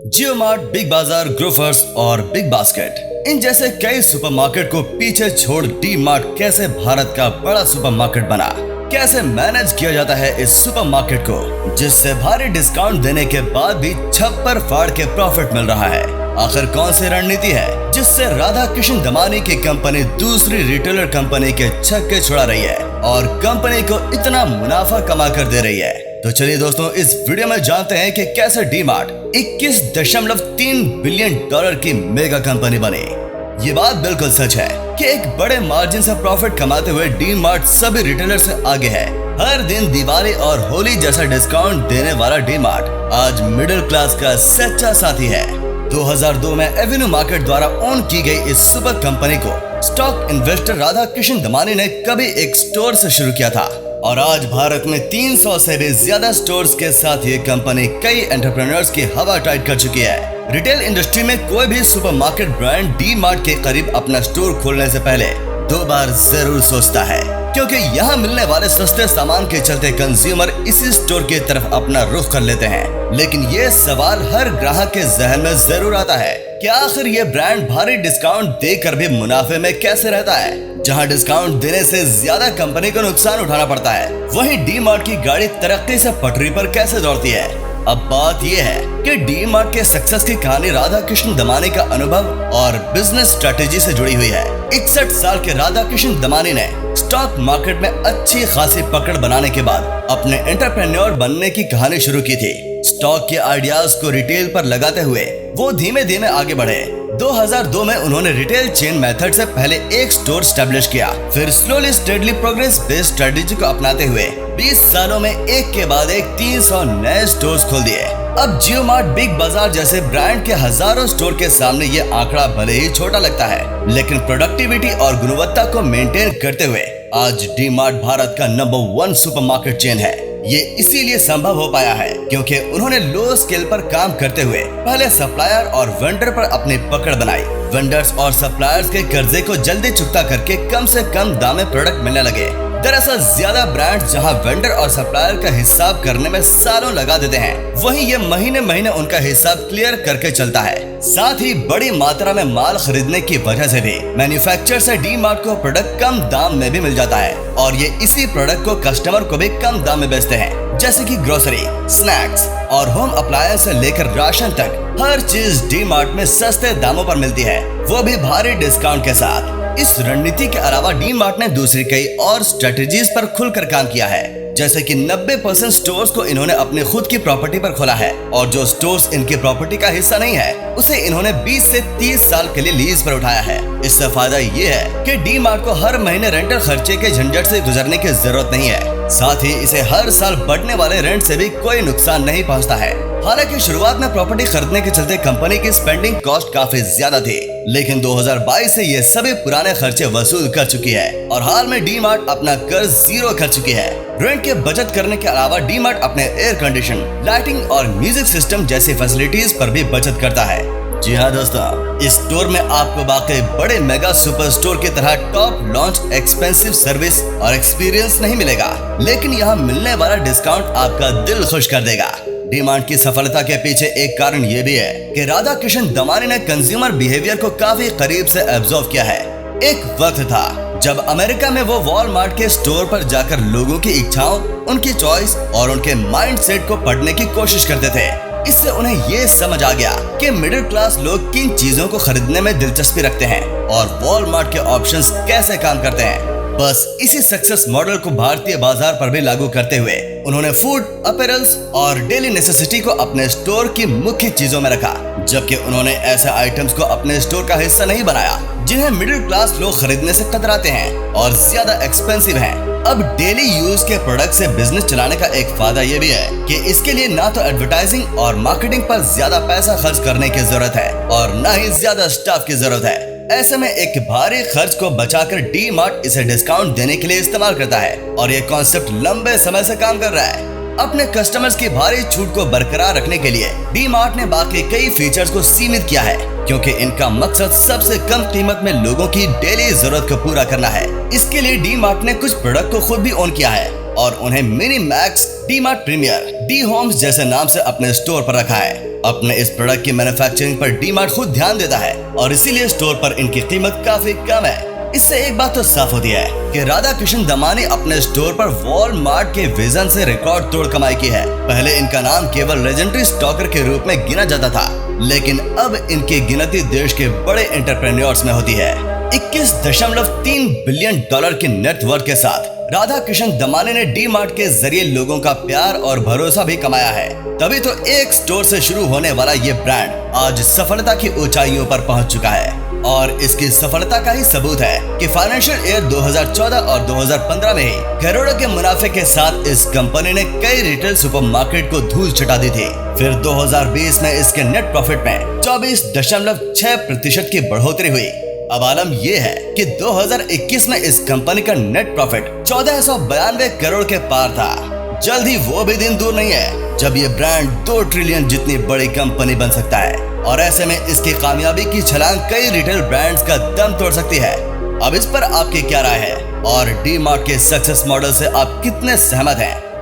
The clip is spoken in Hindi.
जियो मार्ट, बिग बाजार, ग्रोफर्स और बिग बास्केट इन जैसे कई सुपरमार्केट को पीछे छोड़ डी मार्ट कैसे भारत का बड़ा सुपरमार्केट बना, कैसे मैनेज किया जाता है इस सुपरमार्केट को, जिससे भारी डिस्काउंट देने के बाद भी छप्पर फाड़ के प्रॉफिट मिल रहा है। आखिर कौन सी रणनीति है जिससे राधा किशन दमानी की कंपनी दूसरी रिटेलर कंपनी के छक्के छुड़ा रही है और कंपनी को इतना मुनाफा कमा कर दे रही है। तो चलिए दोस्तों, इस वीडियो में जानते हैं कि कैसे डी मार्ट 21.3 बिलियन डॉलर की मेगा कंपनी बनी। ये बात बिल्कुल सच है कि एक बड़े मार्जिन से प्रॉफिट कमाते हुए डी मार्ट सभी रिटेलर से आगे है। हर दिन दिवाली और होली जैसा डिस्काउंट देने वाला डी मार्ट आज मिडिल क्लास का सच्चा साथी है। 2002 में एवेन्यू मार्केट द्वारा ओन की गई इस सुपर कंपनी को स्टॉक इन्वेस्टर राधा किशन दमानी ने कभी एक स्टोर से शुरू किया था और आज भारत में 300 से भी ज्यादा स्टोर्स के साथ ये कंपनी कई एंटरप्रेन्योर्स की हवा टाइट कर चुकी है। रिटेल इंडस्ट्री में कोई भी सुपरमार्केट ब्रांड डी मार्ट के करीब अपना स्टोर खोलने से पहले 2 बार जरूर सोचता है, क्योंकि यहाँ मिलने वाले सस्ते सामान के चलते कंज्यूमर इसी स्टोर की तरफ अपना रुख कर लेते हैं। लेकिन ये सवाल हर ग्राहक के जहन में जरूर आता है कि आखिर ये ब्रांड भारी डिस्काउंट देकर भी मुनाफे में कैसे रहता है, जहाँ डिस्काउंट देने से ज्यादा कंपनी को नुकसान उठाना पड़ता है। वहीं डी मार्ट की गाड़ी तरक्की से पटरी पर कैसे दौड़ती है। अब बात यह है कि डी मार्ट के सक्सेस की कहानी राधा किशन दमानी का अनुभव और बिजनेस स्ट्रेटेजी से जुड़ी हुई है। 61 साल के राधा किशन दमानी ने स्टॉक मार्केट में अच्छी खासी पकड़ बनाने के बाद अपने एंटरप्रेन्योर बनने की कहानी शुरू की थी। स्टॉक के आइडियाज को रिटेल पर लगाते हुए वो धीमे धीमे आगे बढ़े। 2002 में उन्होंने रिटेल चेन मेथड से पहले एक स्टोर स्टैब्लिश किया, फिर slowly steadily progress based strategy को अपनाते हुए 20 सालों में एक के बाद एक 300 नए स्टोर्स खोल दिए। अब जियो मार्ट, बिग बाजार जैसे ब्रांड के हजारों स्टोर के सामने ये आंकड़ा भले ही छोटा लगता है, लेकिन प्रोडक्टिविटी और गुणवत्ता को मेंटेन करते हुए आज डी मार्ट भारत का नंबर 1 सुपरमार्केट चेन है। ये इसीलिए संभव हो पाया है क्योंकि उन्होंने लो स्केल पर काम करते हुए पहले सप्लायर और वेंडर पर अपनी पकड़ बनाई। वेंडर्स और सप्लायर्स के कर्जे को जल्दी चुकता करके कम से कम दाम में प्रोडक्ट मिलने लगे। दरअसल ज्यादा ब्रांड्स जहां वेंडर और सप्लायर का हिसाब करने में सालों लगा देते हैं, वहीं ये महीने महीने उनका हिसाब क्लियर करके चलता है। साथ ही बड़ी मात्रा में माल खरीदने की वजह से भी मैन्युफैक्चरर से डी मार्ट को प्रोडक्ट कम दाम में भी मिल जाता है और ये इसी प्रोडक्ट को कस्टमर को भी कम दाम में बेचते हैं। जैसे कि ग्रोसरी, स्नैक्स और होम अप्लायंस से लेकर राशन तक हर चीज डी मार्ट में सस्ते दामों पर मिलती है, वो भी भारी डिस्काउंट के साथ। इस रणनीति के अलावा डी मार्ट ने दूसरी कई और स्ट्रेटेजीज पर खुलकर काम किया है, जैसे कि 90% स्टोर्स को इन्होंने अपने खुद की प्रॉपर्टी पर खोला है और जो स्टोर्स इनकी प्रॉपर्टी का हिस्सा नहीं है उसे इन्होंने 20 से 30 साल के लिए लीज पर उठाया है। इससे फायदा ये है कि डी मार्ट को हर महीने रेंटल खर्चे के झंझट से गुजरने की जरूरत नहीं है। साथ ही इसे हर साल बढ़ने वाले रेंट से भी कोई नुकसान नहीं पहुंचता है। हालांकि शुरुआत में प्रॉपर्टी खरीदने के चलते कंपनी की स्पेंडिंग कॉस्ट काफी ज्यादा थी, लेकिन 2022 से ये सभी पुराने खर्चे वसूल कर चुकी है और हाल में डी मार्ट अपना कर्ज 0 कर चुकी है। रेंट के बचत करने के अलावा डी मार्ट अपने एयर कंडीशन, लाइटिंग और म्यूजिक सिस्टम जैसी फैसिलिटीज पर भी बचत करता है। जी हाँ दोस्तों, इस स्टोर में आपको बाकी बड़े मेगा सुपर स्टोर की तरह टॉप लॉन्च, एक्सपेंसिव सर्विस और एक्सपीरियंस नहीं मिलेगा, लेकिन यहाँ मिलने वाला डिस्काउंट आपका दिल खुश कर देगा। डी मार्ट की सफलता के पीछे एक कारण ये भी है कि राधा किशन दमानी ने कंज्यूमर बिहेवियर को काफी करीब से ऑब्जर्व किया है। एक वक्त था जब अमेरिका में वो वॉलमार्ट के स्टोर पर जाकर लोगों की इच्छाओं, उनकी चॉइस और उनके माइंडसेट को पढ़ने की कोशिश करते थे। इससे उन्हें ये समझ आ गया कि मिडिल क्लास लोग किन चीजों को खरीदने में दिलचस्पी रखते हैं और वॉलमार्ट के ऑप्शंस कैसे काम करते हैं। बस इसी सक्सेस मॉडल को भारतीय बाजार पर भी लागू करते हुए उन्होंने फूड, अपैरल्स और डेली नेसेसिटी को अपने स्टोर की मुख्य चीजों में रखा, जबकि उन्होंने ऐसे आइटम्स को अपने स्टोर का हिस्सा नहीं बनाया जिन्हें मिडिल क्लास लोग खरीदने से कतराते हैं और ज्यादा एक्सपेंसिव हैं। अब डेली यूज के प्रोडक्ट से बिजनेस चलाने का एक फायदा ये भी है कि इसके लिए ना तो एडवर्टाइजिंग और मार्केटिंग पर ज्यादा पैसा खर्च करने की जरूरत है और ना ही ज्यादा स्टाफ की जरूरत है। ऐसे में एक भारी खर्च को बचाकर डी मार्ट इसे डिस्काउंट देने के लिए इस्तेमाल करता है और ये कॉन्सेप्ट लंबे समय से काम कर रहा है। अपने कस्टमर्स की भारी छूट को बरकरार रखने के लिए डी मार्ट ने बाकी कई फीचर्स को सीमित किया है, क्योंकि इनका मकसद सबसे कम कीमत में लोगों की डेली जरूरत को पूरा करना है। इसके लिए डी मार्ट ने कुछ प्रोडक्ट को खुद भी ओन किया है और उन्हें mini max, DMart premier, D homes जैसे नाम से अपने स्टोर पर रखा है। अपने इस प्रोडक्ट की मैन्युफैक्चरिंग पर डी-मार्ट खुद ध्यान देता है और इसीलिए स्टोर पर इनकी कीमत काफी कम है। इससे एक बात तो साफ होती है कि राधा कृष्ण दमानी अपने स्टोर पर वॉलमार्ट के विजन से रिकॉर्ड तोड़ कमाई की है। पहले इनका नाम केवल लेजेंडरी स्टॉकर के रूप में गिना जाता था, लेकिन अब इनकी गिनती देश के बड़े एंटरप्रेन्योर्स में होती है। 21.3 बिलियन डॉलर की नेटवर्थ के साथ राधा कृष्ण दमानी ने डी-मार्ट के जरिए लोगों का प्यार और भरोसा भी कमाया है। तभी तो एक स्टोर से शुरू होने वाला ये ब्रांड आज सफलता की ऊंचाइयों पर पहुंच चुका है। और इसकी सफलता का ही सबूत है कि फाइनेंशियल ईयर 2014 और 2015 में ही करोड़ों के मुनाफे के साथ इस कंपनी ने कई रिटेल सुपरमार्केट को धूल चटा दी थी। फिर 2020 में इसके नेट प्रॉफिट में 24.6% की बढ़ोतरी हुई। अब आलम ये है कि 2021 में इस कंपनी का नेट प्रॉफिट 1492 करोड़ के पार था। जल्द ही वो भी दिन दूर नहीं है जब ये ब्रांड 2 ट्रिलियन जितनी बड़ी कंपनी बन सकता है। और ऐसे में इसकी कामयाबी की छलांग कई रिटेल ब्रांड्स का दम तोड़ सकती है। अब इस पर आपकी क्या राय है और डी-मार्ट के सक्सेस मॉडल से आप कितने सहमत हैं?